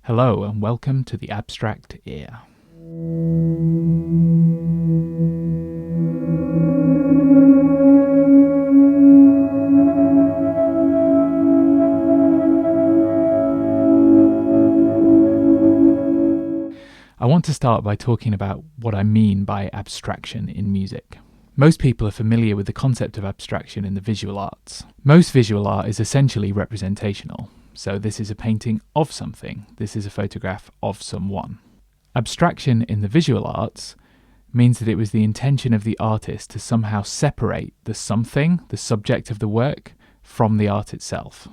Hello and welcome to the Abstract Ear. I want to start by talking about what I mean by abstraction in music. Most people are familiar with the concept of abstraction in the visual arts. Most visual art is essentially representational. So this is a painting of something. This is a photograph of someone. Abstraction in the visual arts means that it was the intention of the artist to somehow separate the something, the subject of the work, from the art itself.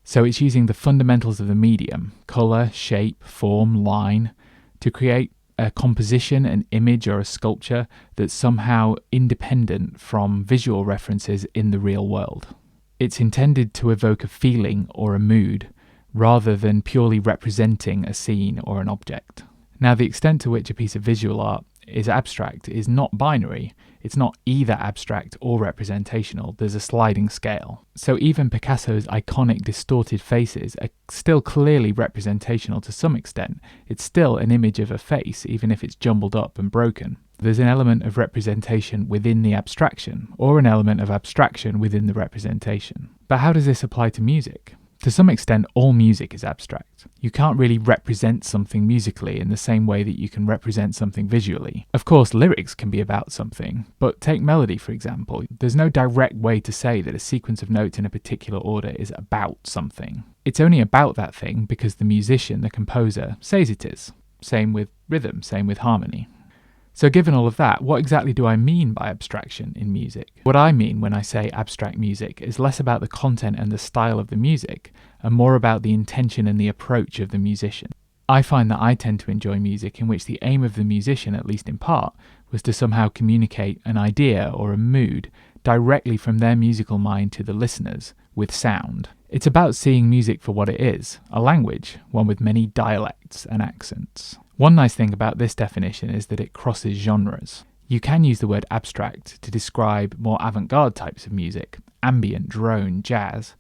So it's using the fundamentals of the medium, colour, shape, form, line, to create a composition, an image or a sculpture that's somehow independent from visual references in the real world. It's intended to evoke a feeling or a mood rather than purely representing a scene or an object. Now, the extent to which a piece of visual art is abstract is not binary. It's not either abstract or representational. There's a sliding scale. So even Picasso's iconic distorted faces are still clearly representational to some extent. It's still an image of a face, even if it's jumbled up and broken. There's an element of representation within the abstraction, or an element of abstraction within the representation. But how does this apply to music? To some extent, all music is abstract. You can't really represent something musically in the same way that you can represent something visually. Of course, lyrics can be about something, but take melody, for example. There's no direct way to say that a sequence of notes in a particular order is about something. It's only about that thing because the musician, the composer, says it is. Same with rhythm, same with harmony. So given all of that, what exactly do I mean by abstraction in music? What I mean when I say abstract music is less about the content and the style of the music, and more about the intention and the approach of the musician. I find that I tend to enjoy music in which the aim of the musician, at least in part, was to somehow communicate an idea or a mood directly from their musical mind to the listeners with sound. It's about seeing music for what it is, a language, one with many dialects and accents. One nice thing about this definition is that it crosses genres. You can use the word abstract to describe more avant-garde types of music, ambient, drone, jazz,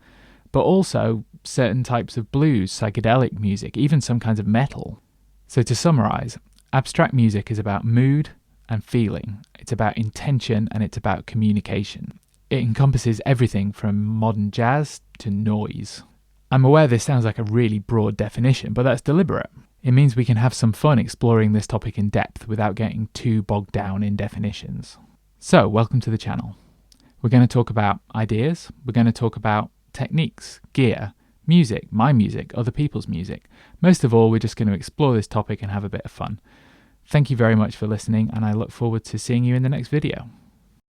but also certain types of blues, psychedelic music, even some kinds of metal. So to summarize, abstract music is about mood and feeling. It's about intention and it's about communication. It encompasses everything from modern jazz to noise. I'm aware this sounds like a really broad definition, but that's deliberate. It means we can have some fun exploring this topic in depth without getting too bogged down in definitions. So, welcome to the channel. We're going to talk about ideas, we're going to talk about techniques, gear, music, my music, other people's music. Most of all, we're just going to explore this topic and have a bit of fun. Thank you very much for listening, and I look forward to seeing you in the next video.